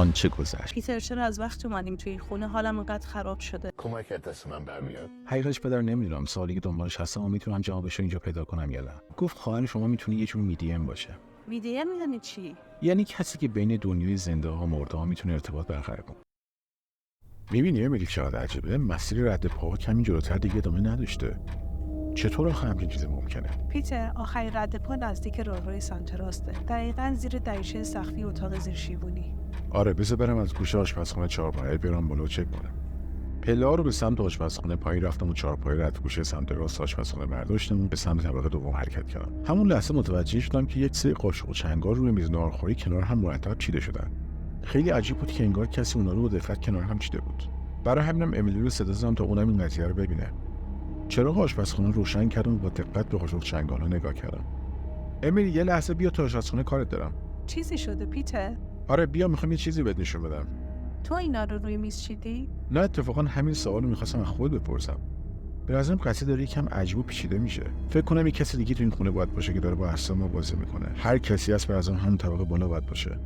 آنچه گذشت. پیتر چرا از وقت اومدیم توی این خونه حالم اینقدر خراب شده؟ کمکت دست من برمیاد. حقیقتش پدر نمیدونم سالی که دنبالش هستم و میتونم جوابش رو اینجا پیدا کنم یا نه. گفت خواهر شما میتونه یه جور میدیم باشه. میدیم یعنی چی؟ یعنی کسی که بین دنیای زنده ها و مرده ها میتونه ارتباط برقرار کنه. میبینی امیلی چقدر عجیبه؟ مسیر رد پاها کمی جلوتر دیگه ادامه نداشته. چطور آخه همچین چیزی ممکنه؟ پیتر آخرین رد پا نزدیک راهروی سمت راسته، دقیقاً زیر دریچه سقفی اتاق زیر شیبونی. آره بذار برم از گوشه آشپزخونه چهارپایه بیارم بالا و چک کنم. پله‌ها رو به سمت آشپزخونه پایین رفتم و چهارپایه رد گوشه سمت راست آشپزخونه برداشتم و به سمت طبقه دوم حرکت کردم. همون لحظه متوجه شدم که یک سری قاشق و چنگال روی میز ناهارخوری کنار هم مرتب چیده شدن. خیلی عجیب بود که انگار کسی اونا رو با دقت کنار هم چیده بود. برای همینم امیلی رو صدا زدم تا اونم این قضیه رو ببینه. چراغ آشپزخونه روشن کردم و با دقت به قاشق و چنگالا نگاه کردم. امیلی یه لحظه بیا تا آشپزخونه کارت دارم. چیزی شده پیتر؟ آره بیا میخوام یه چیزی بهت نشون بدم. تو اینا رو روی میز چیدی؟ نه اتفاقا همین سوالو میخواستم از خود بپرسم. به نظرم قصه داره یکم عجیب و پیچیده میشه. فکر کنم یک کسی دیگه تو این خونه باید باشه که داره با اعصاب ما بازی میکنه. هر کسی هست به نظرم همون طبقه بالا باید باشه.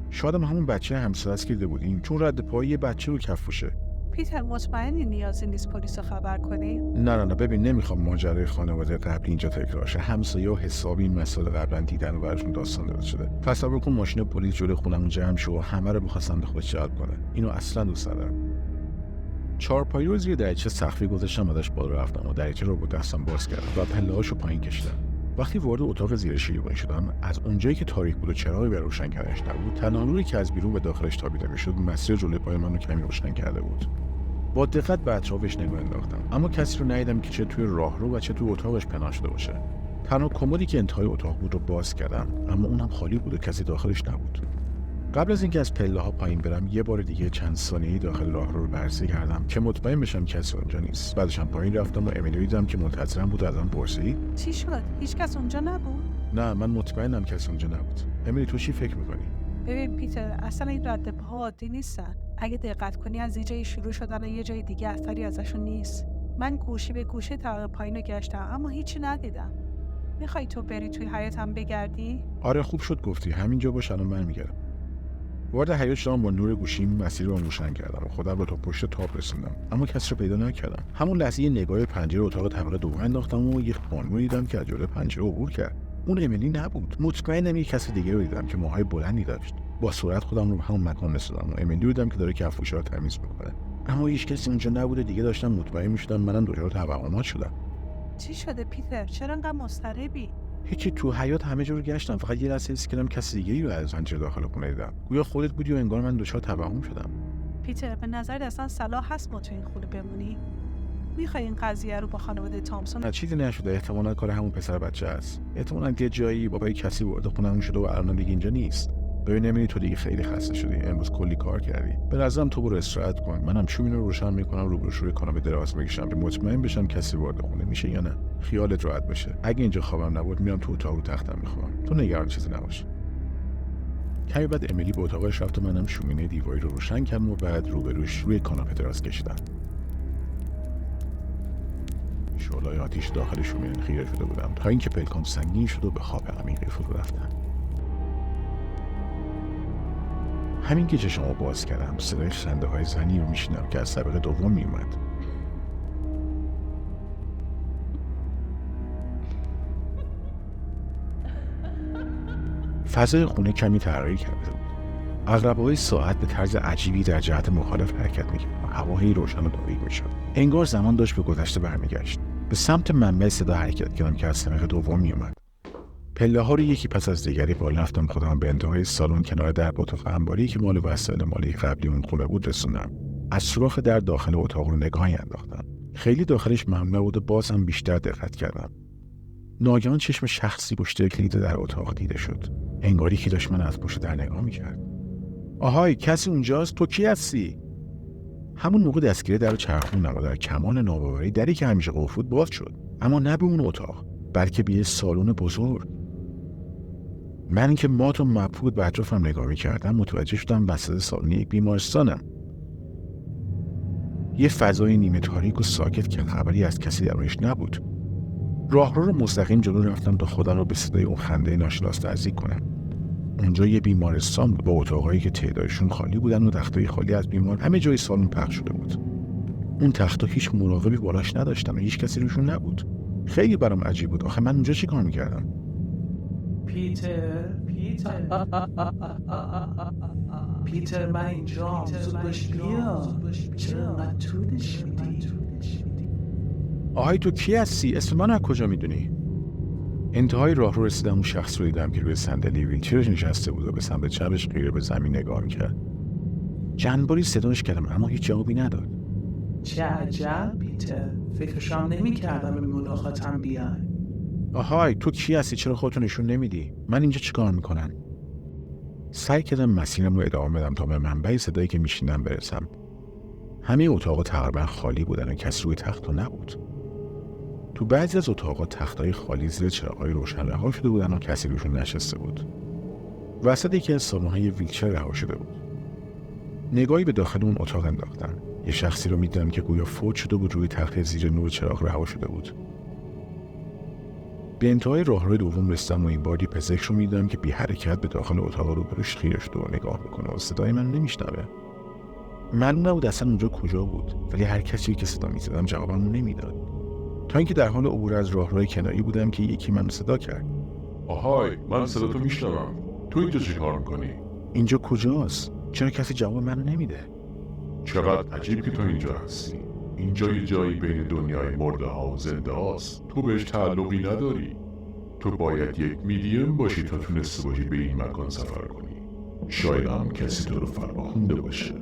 شاید همون بچه همسایه است که دیده بودیم چون رد پای یه بچه رو کفوشه. پیتر مطمئنی نیازی نیست پلیس رو خبر کنی؟ نه ببین نمیخوام ماجرای خانواده قبلی اینجا تکرار شه. همسایه‌ها حسابی این مسائل قبلا دیدن و براشون داستان درست شده. تصور کن ماشین پلیس جلوی خونمون جمع شه و همه رو بخواستن به خودش جلب کنه. اینو اصلا دوست ندارم. چهارپایی رو زیر دریچه سقفی گذاشتم و ازش بالا رفتم و دریچه رو با دستم باز کردم و پله‌هاشو پایین کشیدم. وقتی وارد اتاق زیر شیروانی شدم، از اونجایی که تاریک بود و چراغی به روشن کردنش نبود، تنها نوری که از بیرون به داخلش تابیده میشد مسیر جلوی پای منو کمی روشن کرده بود. با دقت به اطرافش نگاه انداختم، اما کسی رو ندیدم که چه توی راهرو و چه توی اتاقش پنهان شده باشه. تنها کمدی که انتهای اتاق بود رو باز کردم، اما اونم خالی بود و کسی داخلش نبود. قبل از اینکه از پله‌ها پایین برم یه بار دیگه چند ثانیه‌ای داخل راهرو رو بررسی کردم که مطمئن بشم کسی اونجا نیست. بعدش هم پایین رفتم و امیلی دیدم که منتظرم بود. ازم پرسید چی شد؟ هیچکس اونجا نبود؟ نه من مطمئنم کسی اونجا نبود. امیلی تو چی فکر می‌کنی؟ ببین پیتر اصلا این رد پاها عادی نیستن. اگه دقت کنی از یه جایی شروع شدن و یه جای دیگه اثری ازشون نیست. من گوشی به گوشه طبقه پایین رو گشتم اما هیچی ندیدم. میخوای تو بری توی حیاطم بگردی؟ آره خوب شد گفتی. همینجا باش الان برمیگردم. وارد حیاط شدم، با نور گوشیم مسیر رو روشن کردم و خودم رو تا پشت تاپ رسوندم، اما کسی رو پیدا نکردم. همون لحظه یه نگاه پنجره اتاق طبقه دوم انداختم و یه خانم دیدم که از جلوی پنجره عبور کرد. اون امیلی نبود. مطمئنم یه کسی دیگه رو دیدم که موهای بلندی داشت. با سرعت خودم رو به همون مکان رسوندم و امیلی دیدم که داره کفوشه رو تمیز میکنه. اما هیچ کسی اونجا نبوده. دیگه داشتم مطمئن میشدم منم دچار توهمات شدم. چی شده پیتر؟ چرا انقدر مضطربی؟ هیچی، تو حیاط همه جا رو گشتم، فقط یه لحظه حس کردم کسی دیگه‌ای رو از پنجره داخل خونه دیدم. گویا خودت بودی و انگار من دچار توهم شدم. پیتر به نظرت اصلا صلاح هست ما تو این خونه بمونی؟ میخوای این قضیه رو با خانواده تامسون؟ نه چیزی نشده. احتمالاً کار همون پسر بچه است. احتمالاً یه جایی بابای کسی وارد خونمون شده و الان دیگه اینجا نیست. ببین نمی‌بینی تو دیگه خیلی خسته شدی. امروز کلی کار کردی. به نظرم تو برو استراحت کن. منم چوبین رو روشن میکنم، روبروش روی کاناپه دراز میکشم که مطمئن بشم کسی وارد خونه میشه یا نه. خیالت راحت باشه. اگه اینجا خوابم نبود میام تو اتاق رو تختم میخوام. تو نگران چیزی نباش. کمی بعد امیلی به اتاقش رفت و منم شومینه دیواری رو روشن کردم و بعد روبروش روی کاناپه دراز کشیدم. شعله‌های آتیش داخل شومینه خیره شده بودم تا اینکه پلکام سنگین شد و به خواب عمیقی فرو رفتم. همین که چشمو باز کردم صدای خنده‌های زنی رو میشنیدم که از طبقه دوم میومد. فضای خونه کمی تغییر کرده بود. عقربه‌های ساعت به طرز عجیبی در جهت مخالف حرکت می‌کرد و هوایی روشن و تاریک می‌شد. انگار زمان داشت به گذشته برمیگشت. به سمت منبع صدا حرکت کردم که از طبقه دوم میومد. پله‌ها رو یکی پس از دیگری بالا رفتم، خودم به انتهای سالن کنار در اتاق انباری که مال وسایل مالی قبلی اون خونه بود رسوندم. از سوراخ در داخل اتاق رو نگاهی انداختم. خیلی داخلش ممنوع بود و بازم بیشتر دقت کردم. ناگهان چشم شخصی پشت کلید در اتاق دیده شد. انگاری که داشت من از پشت در نگاه می‌کرد. آهای کسی اونجاست؟ تو کی هستی؟ همون موقع دستگیره در رو چرخوندم و در کمال ناباوری دری که همیشه قفل بود باز شد، اما نه به اون اتاق بلکه به یه سالن بزرگ. من که مات و مبهوت به اطرافم نگاه می‌کردم متوجه شدم وسط سالن یک بیمارستانم. یه فضای نیمه تاریک و ساکت که خبری از کسی درونش نبود. راهرو رو مستقیم جلو رفتم تا خودم رو به صدای اون خنده ناشناس نزدیک کنم. اونجا یه بیمارستان بود با اتاقایی که تعدادشون خالی بودن و تختای خالی از بیمار همه جای سالن پخش شده بود. اون تختا هیچ مراقبی بالاش نداشتن و هیچ کسی روشون نبود. خیلی برام عجیب بود. آخه من اونجا چی کار میکردم؟ پیتر من اینجا زود باش بیا. چرا انقدر طولش میدی؟ آهای تو کی هستی؟ اسم من از کجا میدونی؟ انتهای راه رو رسیدم اون شخص رو دیدم که روی صندلی ویلچرش نشسته بود و به سمت چپش خیره به زمین نگاه میکرد. چند باری صداش کردم اما هیچ جوابی نداد. چه عجب پیتر، فکرشم نمی کردم به ملاقاتم بیای. آهای تو کی هستی؟ چرا خودتو نشون نمیدی؟ من اینجا چیکار میکنم؟ سعی کردم مسیرم رو ادامه بدم تا به منبع صدایی که میشنیدم برسم. همه اتاقا تقریبا خالی بودن و کسی روی تخت نبود. تو بعضی از اتاقا تختای خالی زیر چراغ‌های روشن رها شده بودن و کسی روشون نشسته بود. وسط یکی از سالن‌های ویلچر رها شده بود. نگاهی به داخل اون اتاق انداختم. یه شخصی رو می‌دیدم که گویا فوت شده بود روی تخت زیر نور چراغ رها شده بود. به انتهای راهرو دوم رسیدم و این بار یه پزشک رو می‌دیدم که بی حرکت به داخل اتاق رو بروش خیره شده و نگاه می‌کنه و صدای من نمی‌شنوه. معلوم نبود اصلا اونجا کجا بود، ولی هر کسی که صدا می‌زدم جوابم نمیداد. تا اینکه در حال عبور از راهروی کناری بودم که یکی منو صدا کرد. آهای، من صداتو میشنوم. تو اینجا چی کار میکنی؟ اینجا کجاست؟ چرا کسی جواب منو نمیده؟ چقدر عجیب که تو اینجا هستی. اینجا یه جایی بین دنیای مرده ها و زنده هاست. تو بهش تعلقی نداری. تو باید یک میدیم باشی تا تونسته باشی به این مکان سفر کنی. شاید هم کسی تو رو فراخونده باشه.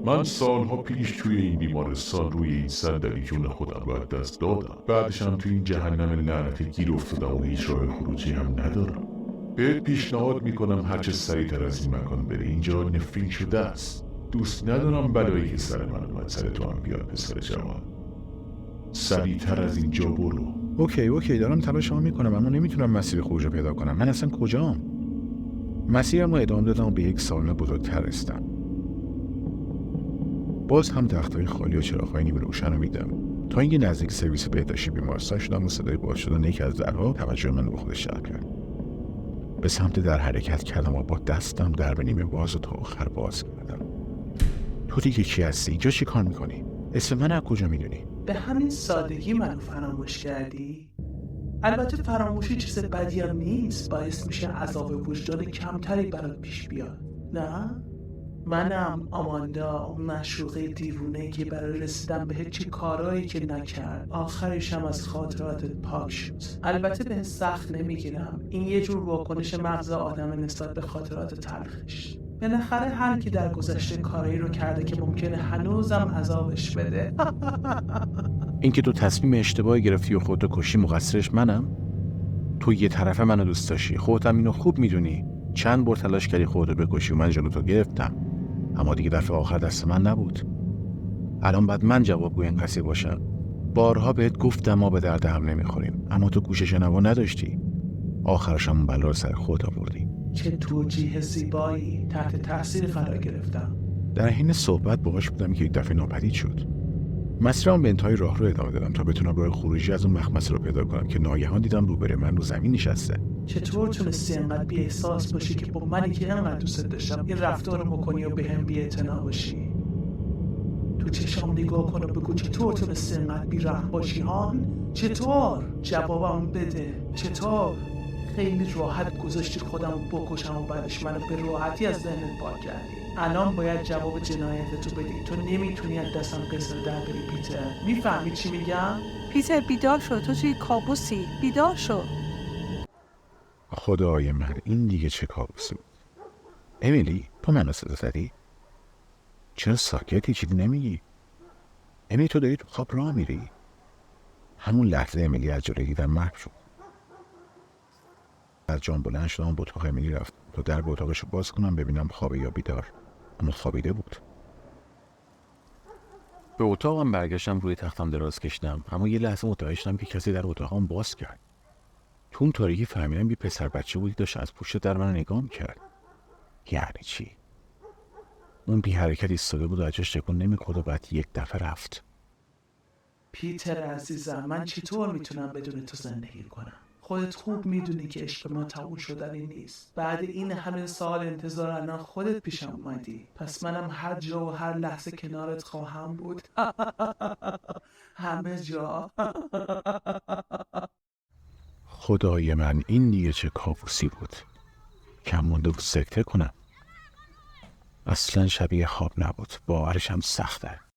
من سالها پیش توی این بیمارستان روی این صندلی جون خودم رو از دست دادم. بعدش هم توی این جهنم لعنتی گیر افتادم و هیچ راه خروجی هم ندارم. بهت پیشنهاد میکنم هرچه سریعتر از این مکان بری. اینجا نفرین شده است. دوست ندارم بلایی که سر من اومد سر تو هم بیاد پسر جوان. سریعتر از اینجا برو. اوکی دارم تلاشم میکنم اما نمیتونم مسیر خروج رو پیدا کنم. من اصلا کجام؟ مسیرم رو ادامه دادم و به یک سالن بزرگتر رسیدم. باز هم تختای خالی و چراغ‌های نیمه روشن رو میدم تا اینکه نزدیک سرویس بهداشتی بیمارستان شدم و صدای باز شدن یکی از درها توجه من به خودش جلب کرد. به سمت در حرکت کردم و با دستم در به نیمه باز و تا آخر باز کردم. تو دیگه کی هستی؟ اینجا چی کار میکنی؟ اسم من از کجا میدونی؟ به همین سادگی منو فراموش کردی؟ البته فراموشی چیز بدی هم نیست، باعث میشه عذاب وجدان کمتری برات پیش بیاد، نه؟ منم آماندا، اون معشوقه دیوونه که برای رسیدن به هیچی کارایی که نکرد آخرش هم از خاطراتت پاک شد. البته به سخت نمیگیرم، این یه جور واکنش مغز آدم نسبت به خاطرات تلخش. بالاخره هر کی در گذشته کارایی رو کرده که ممکنه هنوزم عذابش بده. اینکه تو تصمیم اشتباهی گرفتی و خودتو کشی مقصرش منم؟ تو یه طرفه منو دوست داشتی، خودت اینو خوب میدونی. چند بار تلاش کردی خودتو بکشی و من جلوتو گرفتم، اما دیگه دفعه آخر دست من نبود. الان بعد من جوابگوی این قضیه باشم. بارها بهت گفتم ما به درد هم نمیخوریم، اما تو گوش شنوا نداشتی. آخرش هم بلا رو سر خودت آوردی. چه توجیه زیبایی، تحت تاثیر قرار گرفتم. در حین صحبت باهاش بودم که یک دفعه ناپدید شد. مسیرم به انتهای راه رو ادامه دادم تا بتونم راه خروجی از اون مخمصه رو پیدا کنم که ناگهان دیدم روبروی من رو زمین نشسته. چطور تونستی انقدر بی احساس باشی که با منی که انقدر دوست داشتم این رفتار رو بکنی و به هم بی اعتنا باشی؟ تو چشام نگاه کن و بگو چطور تونستی انقدر بی رحم باشی هان؟ چطور؟ جوابم بده. چطور؟ خیلی راحت گذاشتی خودم رو بکشم و بعدش منو به راحتی از ذهنت پاک کردی. الان باید جواب جنایتتو بدی. تو نمیتونی از دستم قصر در بری پیتر. میفهمی چی میگم؟ پیتر بیدار شو، تو توی کابوسی. بیدار شو. خدای من، این دیگه چه کابوسی بود؟ امیلی، تو منو صدا زدی؟ چرا ساکتی؟ چیزی نمیگی؟ امیلی تو داری تو خواب راه میری؟ همون لحظه امیلی از جلوی دیدم محو شد. از جان بلند شدم به اتاق امیلی رفتم تا در به اتاقش رو باز کنم ببینم خوابه یا بیدار، اما خوابیده بود. به اتاقم برگشتم، روی تختم دراز کشیدم، اما یه لحظه متوجه شدم که کسی در اتاقم باز کرد. تو اون تاریکی فهمیدم یه پسر بچه بودی داشت از پشت در من نگاه می‌کرد. یعنی چی؟ اون بی حرکت ایستاده بود و ازش تکون نمی‌خورد و بعد یک دفعه رفت. پیتر عزیزم، من چطور میتونم بدون تو زندگی کنم؟ خودت خوب میدونی که عشق ما تموم شدنی نیست. بعد این همه سال انتظار الان خودت پیشم اومدی، پس منم هر جا و هر لحظه کنارت خواهم بود. همه جا. خدای من، این دیگه چه کابوسی بود. کم مونده بود سکته کنم. اصلا شبیه خواب نبود، باورش هم سخته.